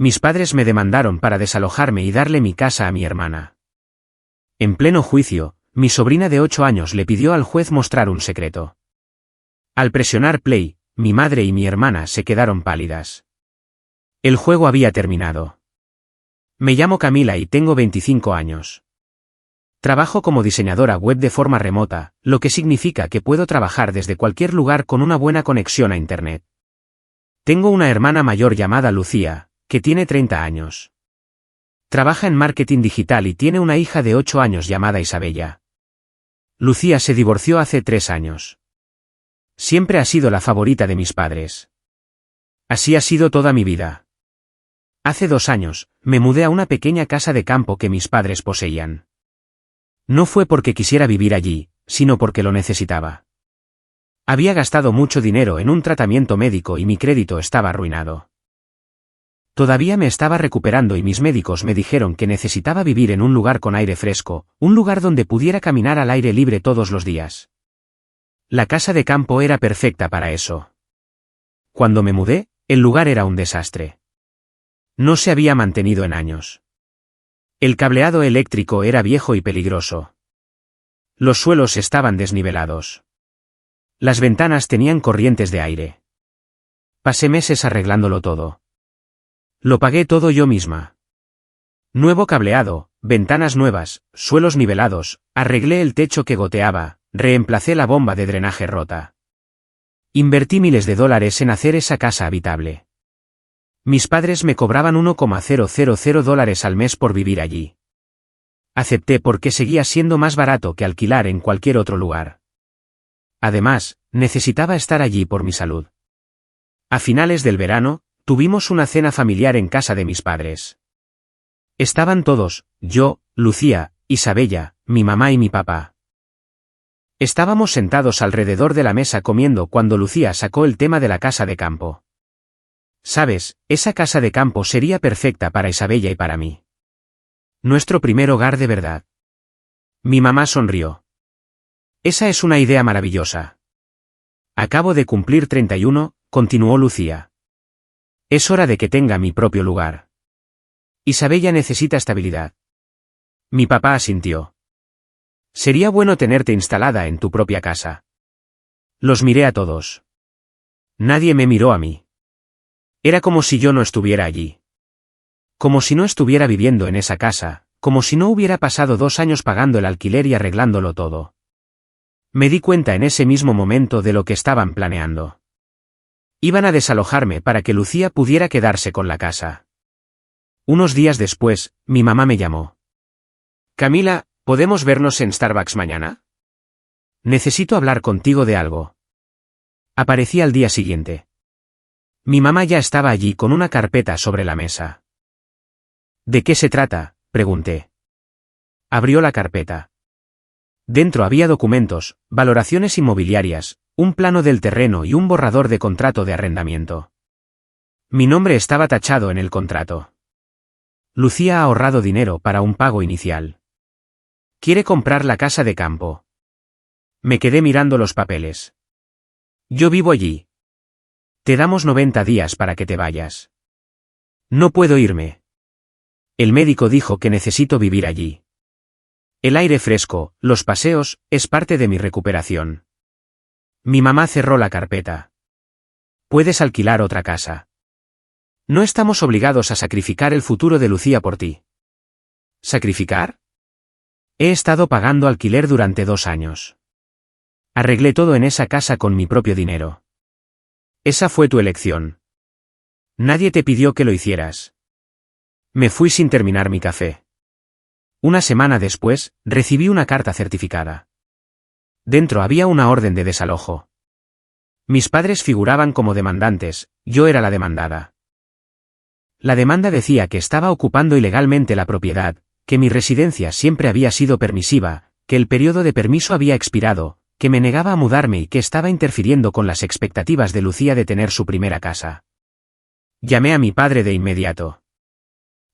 Mis padres me demandaron para desalojarme y darle mi casa a mi hermana. En pleno juicio, mi sobrina de 8 años le pidió al juez mostrar un secreto. Al presionar play, mi madre y mi hermana se quedaron pálidas. El juego había terminado. Me llamo Camila y tengo 25 años. Trabajo como diseñadora web de forma remota, lo que significa que puedo trabajar desde cualquier lugar con una buena conexión a Internet. Tengo una hermana mayor llamada Lucía, que tiene 30 años. Trabaja en marketing digital y tiene una hija de 8 años llamada Isabella. Lucía se divorció hace 3 años. Siempre ha sido la favorita de mis padres. Así ha sido toda mi vida. Hace 2 años, me mudé a una pequeña casa de campo que mis padres poseían. No fue porque quisiera vivir allí, sino porque lo necesitaba. Había gastado mucho dinero en un tratamiento médico y mi crédito estaba arruinado. Todavía me estaba recuperando y mis médicos me dijeron que necesitaba vivir en un lugar con aire fresco, un lugar donde pudiera caminar al aire libre todos los días. La casa de campo era perfecta para eso. Cuando me mudé, el lugar era un desastre. No se había mantenido en años. El cableado eléctrico era viejo y peligroso. Los suelos estaban desnivelados. Las ventanas tenían corrientes de aire. Pasé meses arreglándolo todo. Lo pagué todo yo misma. Nuevo cableado, ventanas nuevas, suelos nivelados, arreglé el techo que goteaba, reemplacé la bomba de drenaje rota. Invertí miles de dólares en hacer esa casa habitable. Mis padres me cobraban $1,000 al mes por vivir allí. Acepté porque seguía siendo más barato que alquilar en cualquier otro lugar. Además, necesitaba estar allí por mi salud. A finales del verano, tuvimos una cena familiar en casa de mis padres. Estaban todos, yo, Lucía, Isabella, mi mamá y mi papá. Estábamos sentados alrededor de la mesa comiendo cuando Lucía sacó el tema de la casa de campo. Sabes, esa casa de campo sería perfecta para Isabella y para mí. Nuestro primer hogar de verdad. Mi mamá sonrió. Esa es una idea maravillosa. Acabo de cumplir 31, continuó Lucía. Es hora de que tenga mi propio lugar. Isabella necesita estabilidad. Mi papá asintió. Sería bueno tenerte instalada en tu propia casa. Los miré a todos. Nadie me miró a mí. Era como si yo no estuviera allí. Como si no estuviera viviendo en esa casa, como si no hubiera pasado 2 años pagando el alquiler y arreglándolo todo. Me di cuenta en ese mismo momento de lo que estaban planeando. Iban a desalojarme para que Lucía pudiera quedarse con la casa. Unos días después, mi mamá me llamó. Camila, ¿podemos vernos en Starbucks mañana? Necesito hablar contigo de algo. Aparecí al día siguiente. Mi mamá ya estaba allí con una carpeta sobre la mesa. ¿De qué se trata?, pregunté. Abrió la carpeta. Dentro había documentos, valoraciones inmobiliarias, un plano del terreno y un borrador de contrato de arrendamiento. Mi nombre estaba tachado en el contrato. Lucía ha ahorrado dinero para un pago inicial. Quiere comprar la casa de campo. Me quedé mirando los papeles. Yo vivo allí. Te damos 90 días para que te vayas. No puedo irme. El médico dijo que necesito vivir allí. El aire fresco, los paseos, es parte de mi recuperación. Mi mamá cerró la carpeta. Puedes alquilar otra casa. No estamos obligados a sacrificar el futuro de Lucía por ti. ¿Sacrificar? He estado pagando alquiler durante 2 años. Arreglé todo en esa casa con mi propio dinero. Esa fue tu elección. Nadie te pidió que lo hicieras. Me fui sin terminar mi café. Una semana después, recibí una carta certificada. Dentro había una orden de desalojo. Mis padres figuraban como demandantes, yo era la demandada. La demanda decía que estaba ocupando ilegalmente la propiedad, que mi residencia siempre había sido permisiva, que el periodo de permiso había expirado, que me negaba a mudarme y que estaba interfiriendo con las expectativas de Lucía de tener su primera casa. Llamé a mi padre de inmediato.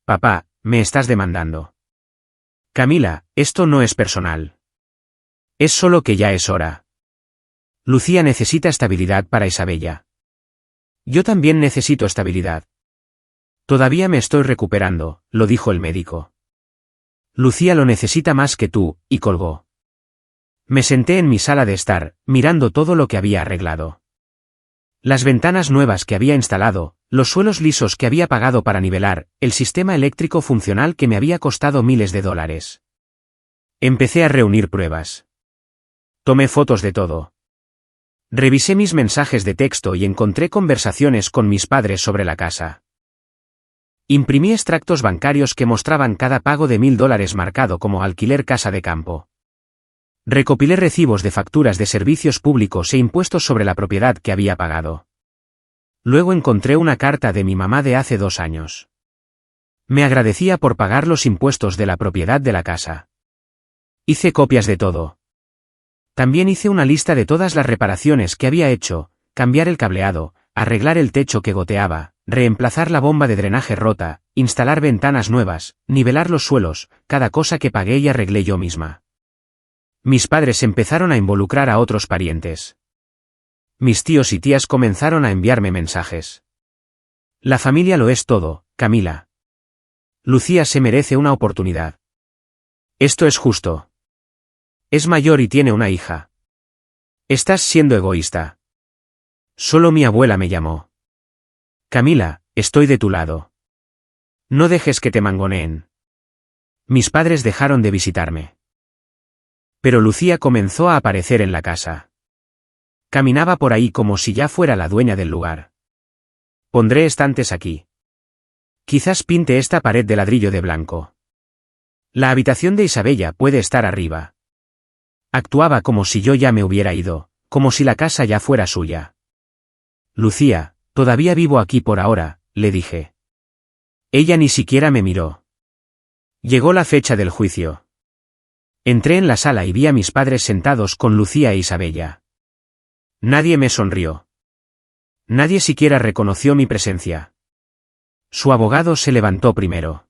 Papá, me estás demandando. Camila, esto no es personal. Es solo que ya es hora. Lucía necesita estabilidad para Isabella. Yo también necesito estabilidad. Todavía me estoy recuperando, lo dijo el médico. Lucía lo necesita más que tú, y colgó. Me senté en mi sala de estar, mirando todo lo que había arreglado. Las ventanas nuevas que había instalado, los suelos lisos que había pagado para nivelar, el sistema eléctrico funcional que me había costado miles de dólares. Empecé a reunir pruebas. Tomé fotos de todo. Revisé mis mensajes de texto y encontré conversaciones con mis padres sobre la casa. Imprimí extractos bancarios que mostraban cada pago de $1000 marcado como alquiler casa de campo. Recopilé recibos de facturas de servicios públicos e impuestos sobre la propiedad que había pagado. Luego encontré una carta de mi mamá de hace 2 años. Me agradecía por pagar los impuestos de la propiedad de la casa. Hice copias de todo. También hice una lista de todas las reparaciones que había hecho, cambiar el cableado, arreglar el techo que goteaba, reemplazar la bomba de drenaje rota, instalar ventanas nuevas, nivelar los suelos, cada cosa que pagué y arreglé yo misma. Mis padres empezaron a involucrar a otros parientes. Mis tíos y tías comenzaron a enviarme mensajes. La familia lo es todo, Camila. Lucía se merece una oportunidad. Esto es justo. Es mayor y tiene una hija. Estás siendo egoísta. Solo mi abuela me llamó. Camila, estoy de tu lado. No dejes que te mangoneen. Mis padres dejaron de visitarme. Pero Lucía comenzó a aparecer en la casa. Caminaba por ahí como si ya fuera la dueña del lugar. Pondré estantes aquí. Quizás pinte esta pared de ladrillo de blanco. La habitación de Isabella puede estar arriba. Actuaba como si yo ya me hubiera ido, como si la casa ya fuera suya. Lucía, todavía vivo aquí por ahora, le dije. Ella ni siquiera me miró. Llegó la fecha del juicio. Entré en la sala y vi a mis padres sentados con Lucía e Isabella. Nadie me sonrió. Nadie siquiera reconoció mi presencia. Su abogado se levantó primero.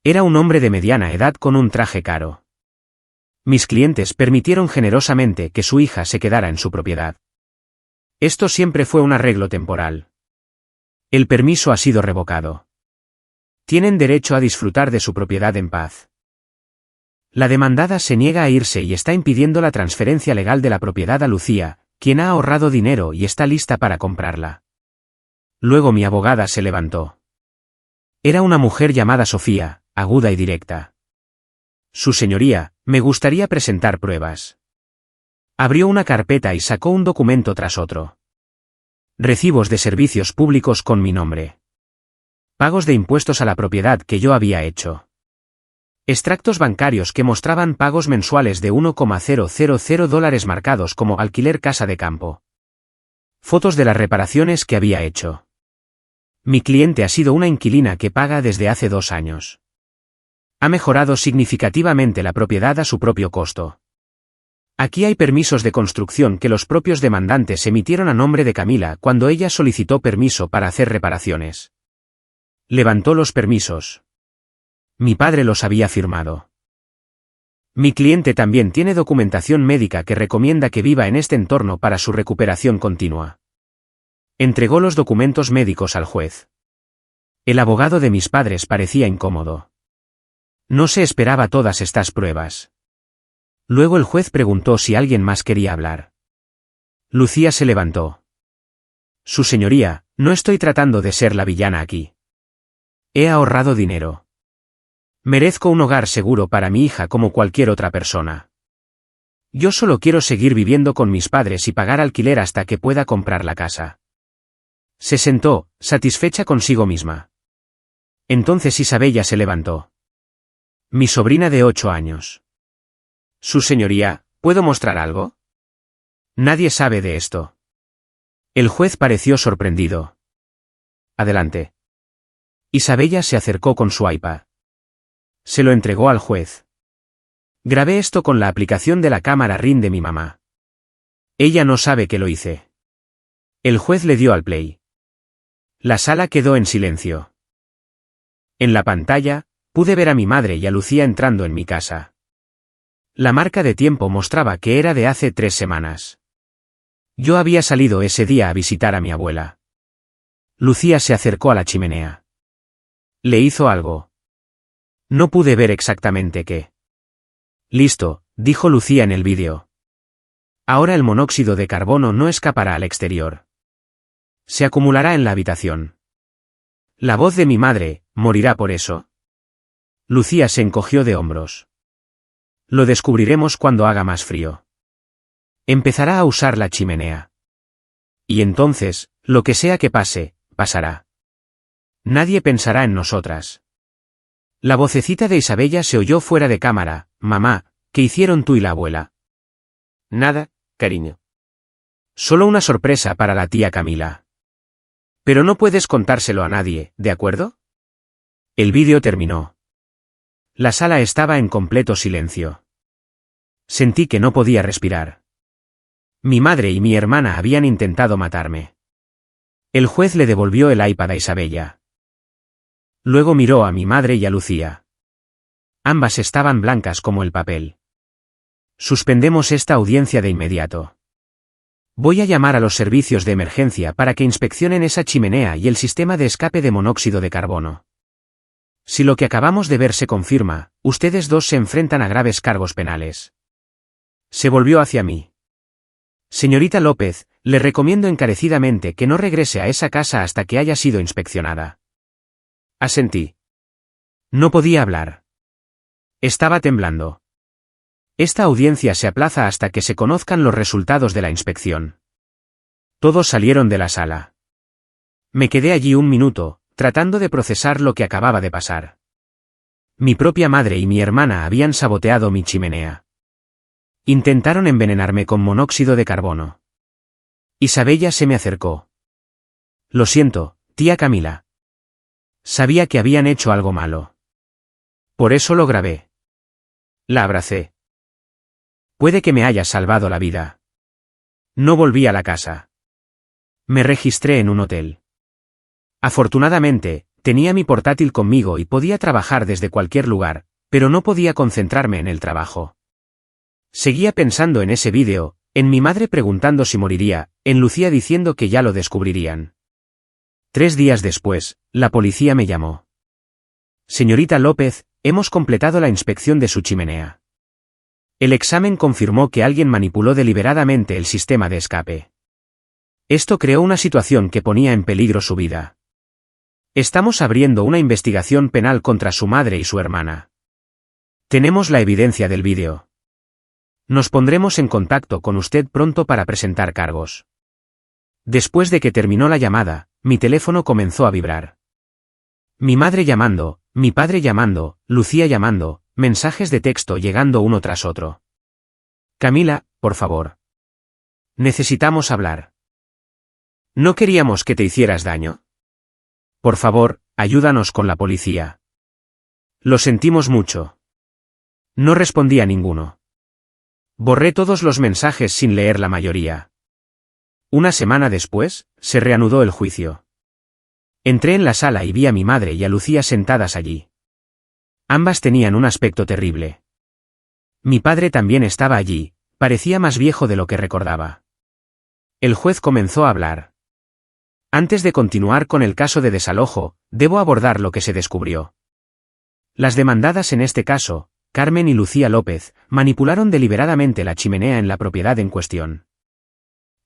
Era un hombre de mediana edad con un traje caro. Mis clientes permitieron generosamente que su hija se quedara en su propiedad. Esto siempre fue un arreglo temporal. El permiso ha sido revocado. Tienen derecho a disfrutar de su propiedad en paz. La demandada se niega a irse y está impidiendo la transferencia legal de la propiedad a Lucía, quien ha ahorrado dinero y está lista para comprarla. Luego mi abogada se levantó. Era una mujer llamada Sofía, aguda y directa. Su señoría, me gustaría presentar pruebas. Abrió una carpeta y sacó un documento tras otro. Recibos de servicios públicos con mi nombre. Pagos de impuestos a la propiedad que yo había hecho. Extractos bancarios que mostraban pagos mensuales de $1,000 marcados como alquiler casa de campo. Fotos de las reparaciones que había hecho. Mi cliente ha sido una inquilina que paga desde hace 2 años. Ha mejorado significativamente la propiedad a su propio costo. Aquí hay permisos de construcción que los propios demandantes emitieron a nombre de Camila cuando ella solicitó permiso para hacer reparaciones. Levantó los permisos. Mi padre los había firmado. Mi cliente también tiene documentación médica que recomienda que viva en este entorno para su recuperación continua. Entregó los documentos médicos al juez. El abogado de mis padres parecía incómodo. No se esperaba todas estas pruebas. Luego el juez preguntó si alguien más quería hablar. Lucía se levantó. Su señoría, no estoy tratando de ser la villana aquí. He ahorrado dinero. Merezco un hogar seguro para mi hija como cualquier otra persona. Yo solo quiero seguir viviendo con mis padres y pagar alquiler hasta que pueda comprar la casa. Se sentó, satisfecha consigo misma. Entonces Isabella se levantó. Mi sobrina de 8 años. Su señoría, ¿puedo mostrar algo? Nadie sabe de esto. El juez pareció sorprendido. Adelante. Isabella se acercó con su iPad. Se lo entregó al juez. Grabé esto con la aplicación de la cámara Ring de mi mamá. Ella no sabe que lo hice. El juez le dio al play. La sala quedó en silencio. En la pantalla, pude ver a mi madre y a Lucía entrando en mi casa. La marca de tiempo mostraba que era de hace 3 semanas. Yo había salido ese día a visitar a mi abuela. Lucía se acercó a la chimenea. ¿Le hizo algo? No pude ver exactamente qué. Listo, dijo Lucía en el vídeo. Ahora el monóxido de carbono no escapará al exterior. Se acumulará en la habitación. La voz de mi madre, ¿morirá por eso? Lucía se encogió de hombros. Lo descubriremos cuando haga más frío. Empezará a usar la chimenea. Y entonces, lo que sea que pase, pasará. Nadie pensará en nosotras. La vocecita de Isabella se oyó fuera de cámara. Mamá, ¿qué hicieron tú y la abuela? Nada, cariño. Solo una sorpresa para la tía Camila. Pero no puedes contárselo a nadie, ¿de acuerdo? El vídeo terminó. La sala estaba en completo silencio. Sentí que no podía respirar. Mi madre y mi hermana habían intentado matarme. El juez le devolvió el iPad a Isabella. Luego miró a mi madre y a Lucía. Ambas estaban blancas como el papel. Suspendemos esta audiencia de inmediato. Voy a llamar a los servicios de emergencia para que inspeccionen esa chimenea y el sistema de escape de monóxido de carbono. Si lo que acabamos de ver se confirma, ustedes dos se enfrentan a graves cargos penales. Se volvió hacia mí. Señorita López, le recomiendo encarecidamente que no regrese a esa casa hasta que haya sido inspeccionada. Asentí. No podía hablar. Estaba temblando. Esta audiencia se aplaza hasta que se conozcan los resultados de la inspección. Todos salieron de la sala. Me quedé allí un minuto, tratando de procesar lo que acababa de pasar. Mi propia madre y mi hermana habían saboteado mi chimenea. Intentaron envenenarme con monóxido de carbono. Isabella se me acercó. Lo siento, tía Camila. Sabía que habían hecho algo malo. Por eso lo grabé. La abracé. Puede que me haya salvado la vida. No volví a la casa. Me registré en un hotel. Afortunadamente, tenía mi portátil conmigo y podía trabajar desde cualquier lugar, pero no podía concentrarme en el trabajo. Seguía pensando en ese vídeo, en mi madre preguntando si moriría, en Lucía diciendo que ya lo descubrirían. 3 días después, la policía me llamó. Señorita López, hemos completado la inspección de su chimenea. El examen confirmó que alguien manipuló deliberadamente el sistema de escape. Esto creó una situación que ponía en peligro su vida. Estamos abriendo una investigación penal contra su madre y su hermana. Tenemos la evidencia del vídeo. Nos pondremos en contacto con usted pronto para presentar cargos. Después de que terminó la llamada, mi teléfono comenzó a vibrar. Mi madre llamando, mi padre llamando, Lucía llamando, mensajes de texto llegando uno tras otro. Camila, por favor. Necesitamos hablar. ¿No queríamos que te hicieras daño? Por favor, ayúdanos con la policía. Lo sentimos mucho. No respondía ninguno. Borré todos los mensajes sin leer la mayoría. Una semana después, se reanudó el juicio. Entré en la sala y vi a mi madre y a Lucía sentadas allí. Ambas tenían un aspecto terrible. Mi padre también estaba allí, parecía más viejo de lo que recordaba. El juez comenzó a hablar. Antes de continuar con el caso de desalojo, debo abordar lo que se descubrió. Las demandadas en este caso, Carmen y Lucía López, manipularon deliberadamente la chimenea en la propiedad en cuestión.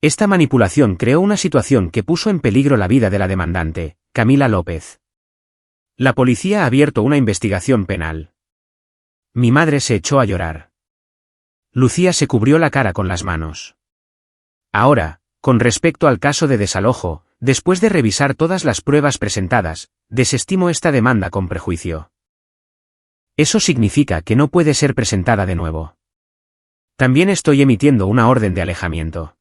Esta manipulación creó una situación que puso en peligro la vida de la demandante, Camila López. La policía ha abierto una investigación penal. Mi madre se echó a llorar. Lucía se cubrió la cara con las manos. Ahora, con respecto al caso de desalojo, después de revisar todas las pruebas presentadas, desestimo esta demanda con prejuicio. Eso significa que no puede ser presentada de nuevo. También estoy emitiendo una orden de alejamiento.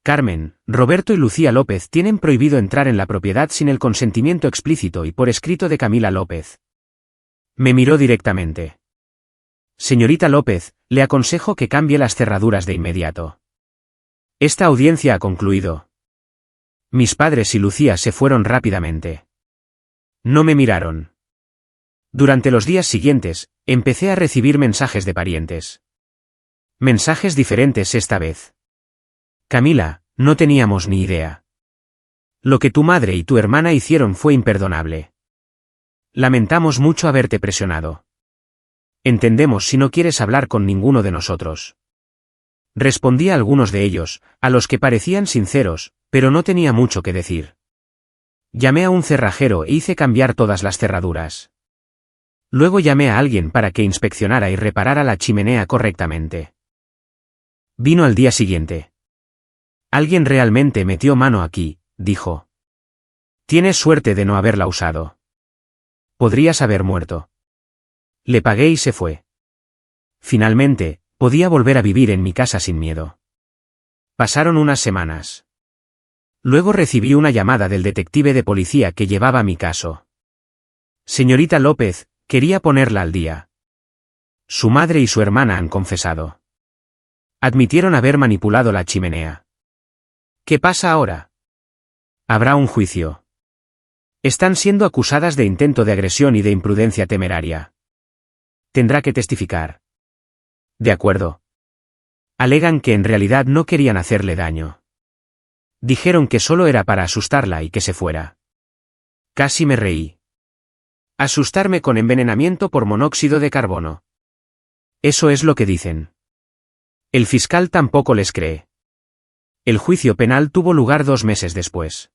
Carmen, Roberto y Lucía López tienen prohibido entrar en la propiedad sin el consentimiento explícito y por escrito de Camila López. Me miró directamente. Señorita López, le aconsejo que cambie las cerraduras de inmediato. Esta audiencia ha concluido. Mis padres y Lucía se fueron rápidamente. No me miraron. Durante los días siguientes, empecé a recibir mensajes de parientes. Mensajes diferentes esta vez. Camila, no teníamos ni idea. Lo que tu madre y tu hermana hicieron fue imperdonable. Lamentamos mucho haberte presionado. Entendemos si no quieres hablar con ninguno de nosotros. Respondí a algunos de ellos, a los que parecían sinceros, pero no tenía mucho que decir. Llamé a un cerrajero e hice cambiar todas las cerraduras. Luego llamé a alguien para que inspeccionara y reparara la chimenea correctamente. Vino al día siguiente. Alguien realmente metió mano aquí, dijo. Tienes suerte de no haberla usado. Podrías haber muerto. Le pagué y se fue. Finalmente, podía volver a vivir en mi casa sin miedo. Pasaron unas semanas. Luego recibí una llamada del detective de policía que llevaba mi caso. Señorita López, quería ponerla al día. Su madre y su hermana han confesado. Admitieron haber manipulado la chimenea. ¿Qué pasa ahora? Habrá un juicio. Están siendo acusadas de intento de agresión y de imprudencia temeraria. Tendrá que testificar. De acuerdo. Alegan que en realidad no querían hacerle daño. Dijeron que solo era para asustarla y que se fuera. Casi me reí. Asustarme con envenenamiento por monóxido de carbono. Eso es lo que dicen. El fiscal tampoco les cree. El juicio penal tuvo lugar 2 meses después.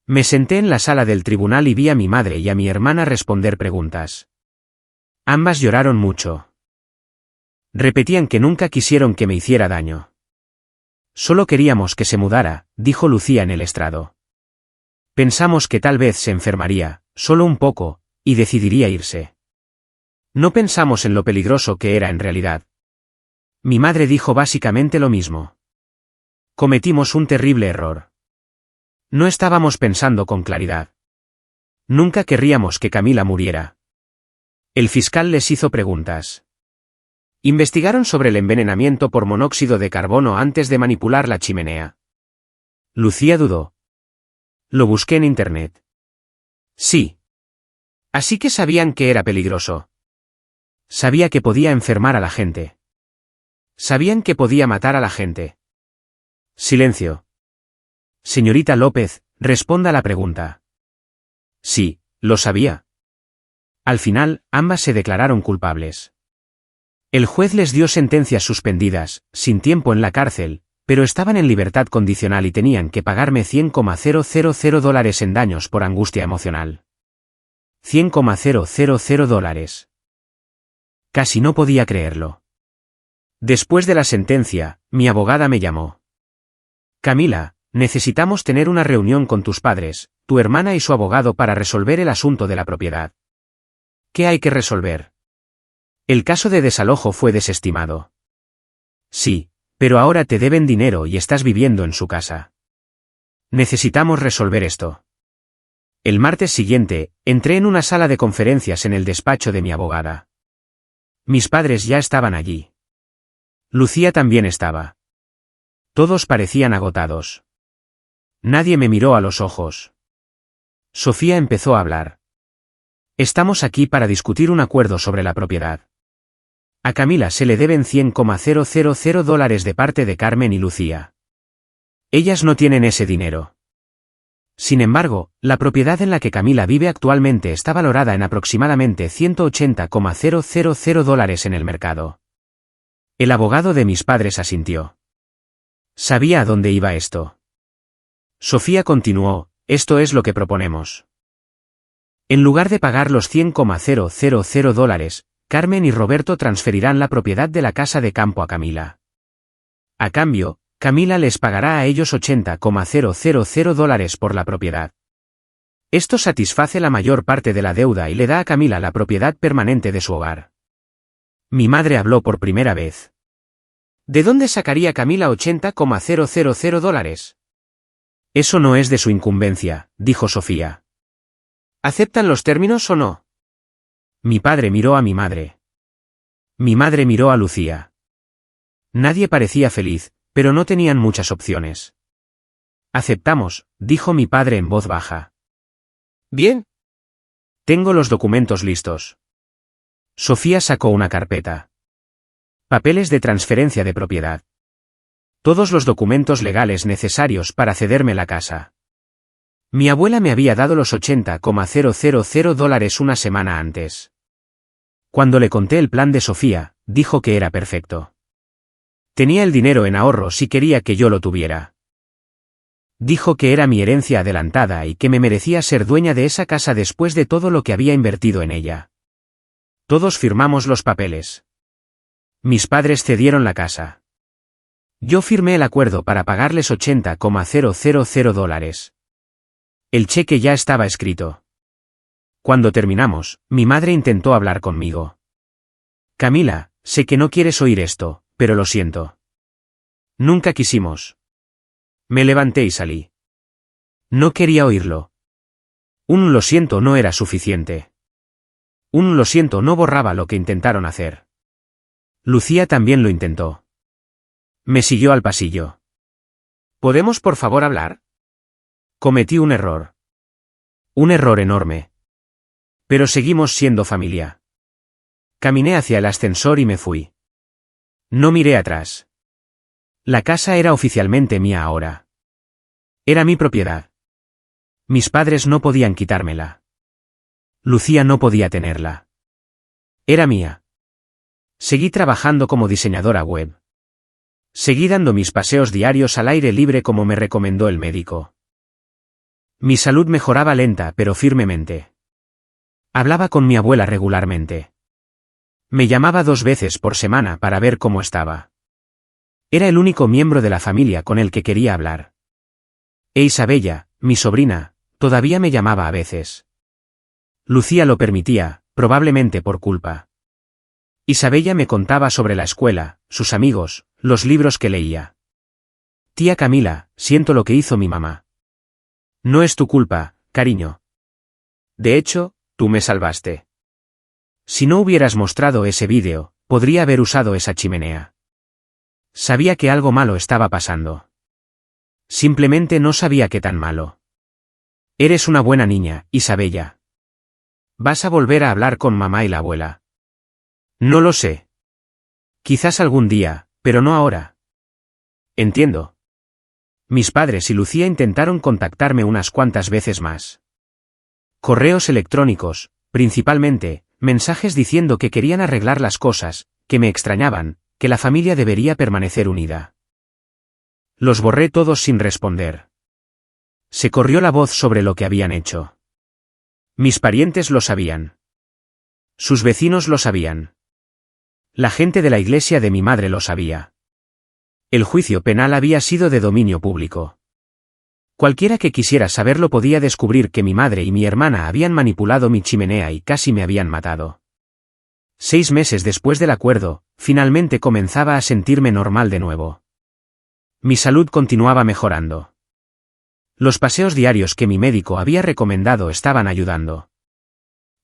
Me senté en la sala del tribunal y vi a mi madre y a mi hermana responder preguntas. Ambas lloraron mucho. Repetían que nunca quisieron que me hiciera daño. Solo queríamos que se mudara, dijo Lucía en el estrado. Pensamos que tal vez se enfermaría, solo un poco, y decidiría irse. No pensamos en lo peligroso que era en realidad. Mi madre dijo básicamente lo mismo. Cometimos un terrible error. No estábamos pensando con claridad. Nunca querríamos que Camila muriera. El fiscal les hizo preguntas. ¿Investigaron sobre el envenenamiento por monóxido de carbono antes de manipular la chimenea? Lucía dudó. Lo busqué en internet. Sí. Así que sabían que era peligroso. Sabía que podía enfermar a la gente. Sabían que podía matar a la gente. Silencio. Señorita López, responda a la pregunta. Sí, lo sabía. Al final, ambas se declararon culpables. El juez les dio sentencias suspendidas, sin tiempo en la cárcel, pero estaban en libertad condicional y tenían que pagarme $100,000 en daños por angustia emocional. $100,000. Casi no podía creerlo. Después de la sentencia, mi abogada me llamó. Camila, necesitamos tener una reunión con tus padres, tu hermana y su abogado para resolver el asunto de la propiedad. ¿Qué hay que resolver? El caso de desalojo fue desestimado. Sí, pero ahora te deben dinero y estás viviendo en su casa. Necesitamos resolver esto. El martes siguiente, entré en una sala de conferencias en el despacho de mi abogada. Mis padres ya estaban allí. Lucía también estaba. Todos parecían agotados. Nadie me miró a los ojos. Sofía empezó a hablar. Estamos aquí para discutir un acuerdo sobre la propiedad. A Camila se le deben $100,000 de parte de Carmen y Lucía. Ellas no tienen ese dinero. Sin embargo, la propiedad en la que Camila vive actualmente está valorada en aproximadamente $180,000 en el mercado. El abogado de mis padres asintió. Sabía a dónde iba esto. Sofía continuó, esto es lo que proponemos. En lugar de pagar los $100,000, Carmen y Roberto transferirán la propiedad de la casa de campo a Camila. A cambio, Camila les pagará a ellos $80,000 por la propiedad. Esto satisface la mayor parte de la deuda y le da a Camila la propiedad permanente de su hogar. Mi madre habló por primera vez. ¿De dónde sacaría Camila $80,000? Eso no es de su incumbencia, dijo Sofía. ¿Aceptan los términos o no? Mi padre miró a mi madre. Mi madre miró a Lucía. Nadie parecía feliz, pero no tenían muchas opciones. Aceptamos, dijo mi padre en voz baja. Bien. Tengo los documentos listos. Sofía sacó una carpeta. Papeles de transferencia de propiedad. Todos los documentos legales necesarios para cederme la casa. Mi abuela me había dado los $80,000 una semana antes. Cuando le conté el plan de Sofía, dijo que era perfecto. Tenía el dinero en ahorro si quería que yo lo tuviera. Dijo que era mi herencia adelantada y que me merecía ser dueña de esa casa después de todo lo que había invertido en ella. Todos firmamos los papeles. Mis padres cedieron la casa. Yo firmé el acuerdo para pagarles $80,000. El cheque ya estaba escrito. Cuando terminamos, mi madre intentó hablar conmigo. Camila, sé que no quieres oír esto, pero lo siento. Nunca quisimos. Me levanté y salí. No quería oírlo. Un lo siento no era suficiente. Un lo siento no borraba lo que intentaron hacer. Lucía también lo intentó. Me siguió al pasillo. ¿Podemos por favor hablar? Cometí un error. Un error enorme. Pero seguimos siendo familia. Caminé hacia el ascensor y me fui. No miré atrás. La casa era oficialmente mía ahora. Era mi propiedad. Mis padres no podían quitármela. Lucía no podía tenerla. Era mía. Seguí trabajando como diseñadora web. Seguí dando mis paseos diarios al aire libre como me recomendó el médico. Mi salud mejoraba lenta pero firmemente. Hablaba con mi abuela regularmente. Me llamaba 2 veces por semana para ver cómo estaba. Era el único miembro de la familia con el que quería hablar. E Isabella, mi sobrina, todavía me llamaba a veces. Lucía lo permitía, probablemente por culpa. Isabella me contaba sobre la escuela, sus amigos, los libros que leía. Tía Camila, siento lo que hizo mi mamá. No es tu culpa, cariño. De hecho, tú me salvaste. Si no hubieras mostrado ese vídeo, podría haber usado esa chimenea. Sabía que algo malo estaba pasando. Simplemente no sabía qué tan malo. Eres una buena niña, Isabella. ¿Vas a volver a hablar con mamá y la abuela? No lo sé. Quizás algún día, pero no ahora. Entiendo. Mis padres y Lucía intentaron contactarme unas cuantas veces más. Correos electrónicos, principalmente, mensajes diciendo que querían arreglar las cosas, que me extrañaban, que la familia debería permanecer unida. Los borré todos sin responder. Se corrió la voz sobre lo que habían hecho. Mis parientes lo sabían. Sus vecinos lo sabían. La gente de la iglesia de mi madre lo sabía. El juicio penal había sido de dominio público. Cualquiera que quisiera saberlo podía descubrir que mi madre y mi hermana habían manipulado mi chimenea y casi me habían matado. 6 meses después del acuerdo, finalmente comenzaba a sentirme normal de nuevo. Mi salud continuaba mejorando. Los paseos diarios que mi médico había recomendado estaban ayudando.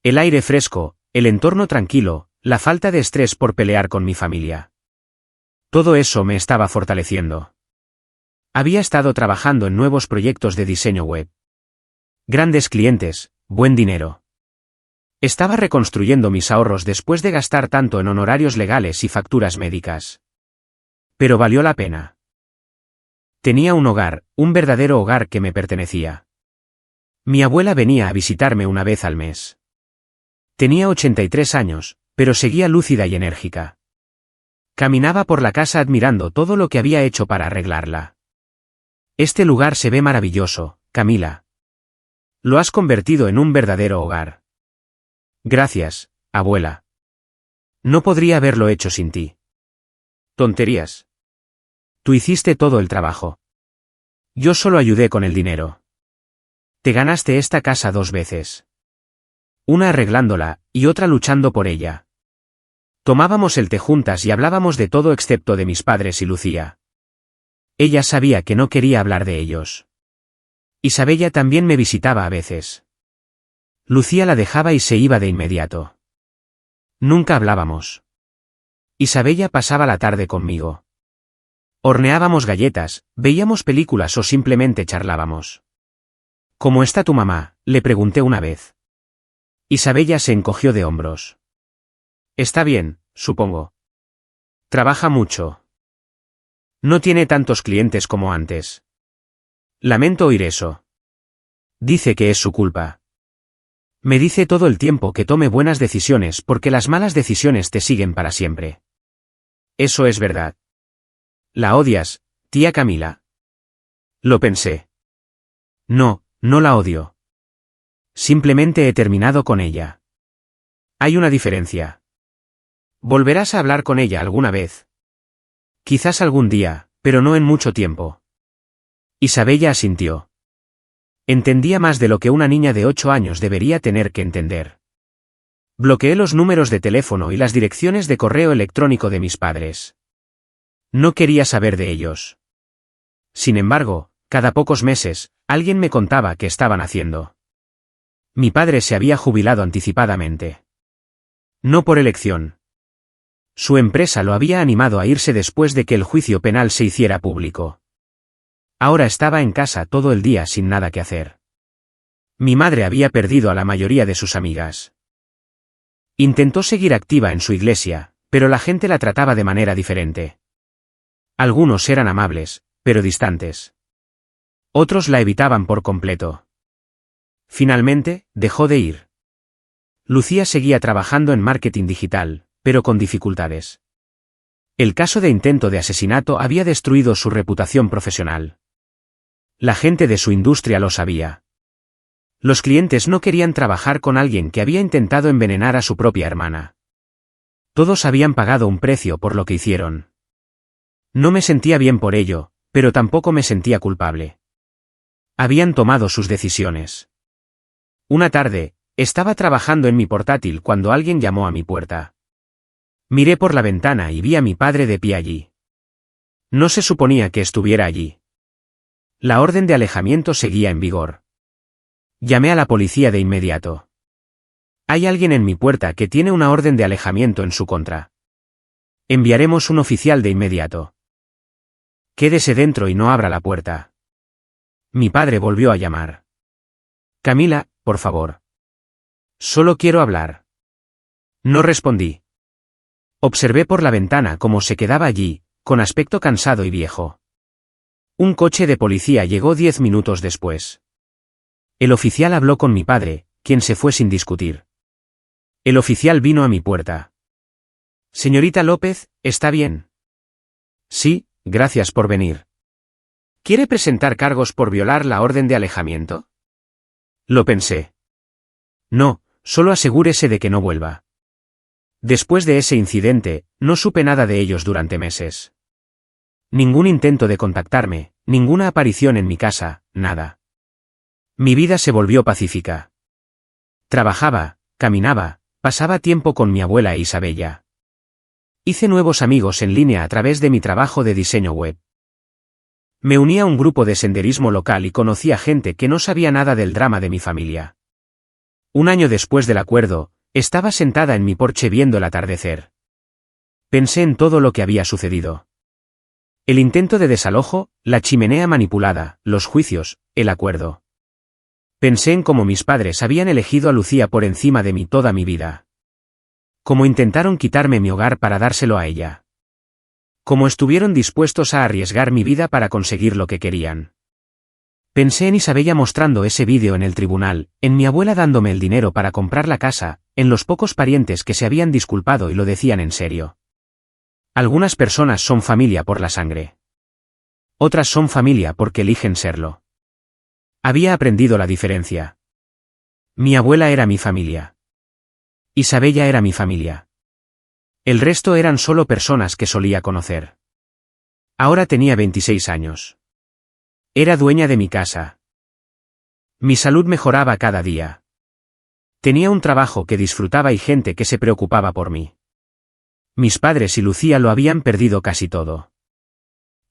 El aire fresco, el entorno tranquilo, la falta de estrés por pelear con mi familia. Todo eso me estaba fortaleciendo. Había estado trabajando en nuevos proyectos de diseño web. Grandes clientes, buen dinero. Estaba reconstruyendo mis ahorros después de gastar tanto en honorarios legales y facturas médicas. Pero valió la pena. Tenía un hogar, un verdadero hogar que me pertenecía. Mi abuela venía a visitarme una vez al mes. Tenía 83 años, pero seguía lúcida y enérgica. Caminaba por la casa admirando todo lo que había hecho para arreglarla. Este lugar se ve maravilloso, Camila. Lo has convertido en un verdadero hogar. Gracias, abuela. No podría haberlo hecho sin ti. Tonterías. Tú hiciste todo el trabajo. Yo solo ayudé con el dinero. Te ganaste esta casa 2 veces. Una arreglándola, y otra luchando por ella. Tomábamos el té juntas y hablábamos de todo excepto de mis padres y Lucía. Ella sabía que no quería hablar de ellos. Isabella también me visitaba a veces. Lucía la dejaba y se iba de inmediato. Nunca hablábamos. Isabella pasaba la tarde conmigo. Horneábamos galletas, veíamos películas o simplemente charlábamos. ¿Cómo está tu mamá?, le pregunté una vez. Isabella se encogió de hombros. Está bien, supongo. Trabaja mucho. No tiene tantos clientes como antes. Lamento oír eso. Dice que es su culpa. Me dice todo el tiempo que tome buenas decisiones porque las malas decisiones te siguen para siempre. Eso es verdad. ¿La odias, tía Camila? Lo pensé. No, no la odio. Simplemente he terminado con ella. Hay una diferencia. ¿Volverás a hablar con ella alguna vez? Quizás algún día, pero no en mucho tiempo. Isabella asintió. Entendía más de lo que una niña de 8 años debería tener que entender. Bloqueé los números de teléfono y las direcciones de correo electrónico de mis padres. No quería saber de ellos. Sin embargo, cada pocos meses, alguien me contaba qué estaban haciendo. Mi padre se había jubilado anticipadamente. No por elección. Su empresa lo había animado a irse después de que el juicio penal se hiciera público. Ahora estaba en casa todo el día sin nada que hacer. Mi madre había perdido a la mayoría de sus amigas. Intentó seguir activa en su iglesia, pero la gente la trataba de manera diferente. Algunos eran amables, pero distantes. Otros la evitaban por completo. Finalmente, dejó de ir. Lucía seguía trabajando en marketing digital, pero con dificultades. El caso de intento de asesinato había destruido su reputación profesional. La gente de su industria lo sabía. Los clientes no querían trabajar con alguien que había intentado envenenar a su propia hermana. Todos habían pagado un precio por lo que hicieron. No me sentía bien por ello, pero tampoco me sentía culpable. Habían tomado sus decisiones. Una tarde, estaba trabajando en mi portátil cuando alguien llamó a mi puerta. Miré por la ventana y vi a mi padre de pie allí. No se suponía que estuviera allí. La orden de alejamiento seguía en vigor. Llamé a la policía de inmediato. Hay alguien en mi puerta que tiene una orden de alejamiento en su contra. Enviaremos un oficial de inmediato. Quédese dentro y no abra la puerta. Mi padre volvió a llamar. Camila, por favor. Solo quiero hablar. No respondí. Observé por la ventana cómo se quedaba allí, con aspecto cansado y viejo. Un coche de policía llegó 10 minutos después. El oficial habló con mi padre, quien se fue sin discutir. El oficial vino a mi puerta. Señorita López, ¿está bien? Sí, gracias por venir. ¿Quiere presentar cargos por violar la orden de alejamiento? Lo pensé. No, solo asegúrese de que no vuelva. Después de ese incidente, no supe nada de ellos durante meses. Ningún intento de contactarme, ninguna aparición en mi casa, nada. Mi vida se volvió pacífica. Trabajaba, caminaba, pasaba tiempo con mi abuela e Isabella. Hice nuevos amigos en línea a través de mi trabajo de diseño web. Me uní a un grupo de senderismo local y conocí a gente que no sabía nada del drama de mi familia. Un año después del acuerdo, estaba sentada en mi porche viendo el atardecer. Pensé en todo lo que había sucedido. El intento de desalojo, la chimenea manipulada, los juicios, el acuerdo. Pensé en cómo mis padres habían elegido a Lucía por encima de mí toda mi vida. Cómo intentaron quitarme mi hogar para dárselo a ella. Cómo estuvieron dispuestos a arriesgar mi vida para conseguir lo que querían. Pensé en Isabella mostrando ese vídeo en el tribunal, en mi abuela dándome el dinero para comprar la casa, en los pocos parientes que se habían disculpado y lo decían en serio. Algunas personas son familia por la sangre. Otras son familia porque eligen serlo. Había aprendido la diferencia. Mi abuela era mi familia. Isabella era mi familia. El resto eran solo personas que solía conocer. Ahora tenía 26 años. Era dueña de mi casa. Mi salud mejoraba cada día. Tenía un trabajo que disfrutaba y gente que se preocupaba por mí. Mis padres y Lucía lo habían perdido casi todo.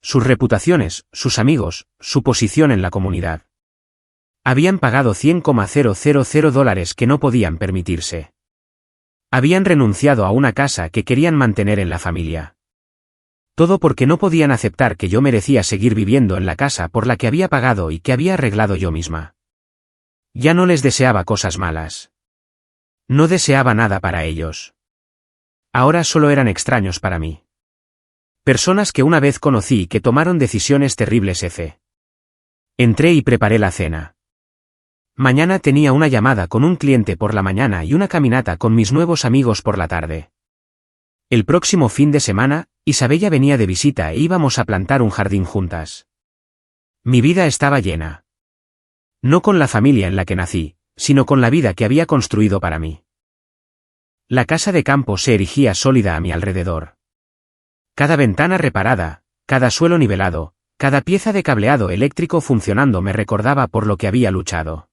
Sus reputaciones, sus amigos, su posición en la comunidad. Habían pagado $100,000 que no podían permitirse. Habían renunciado a una casa que querían mantener en la familia. Todo porque no podían aceptar que yo merecía seguir viviendo en la casa por la que había pagado y que había arreglado yo misma. Ya no les deseaba cosas malas. No deseaba nada para ellos. Ahora solo eran extraños para mí. Personas que una vez conocí y que tomaron decisiones terribles. Entré y preparé la cena. Mañana tenía una llamada con un cliente por la mañana y una caminata con mis nuevos amigos por la tarde. El próximo fin de semana, Isabella venía de visita e íbamos a plantar un jardín juntas. Mi vida estaba llena. No con la familia en la que nací, sino con la vida que había construido para mí. La casa de campo se erigía sólida a mi alrededor. Cada ventana reparada, cada suelo nivelado, cada pieza de cableado eléctrico funcionando me recordaba por lo que había luchado.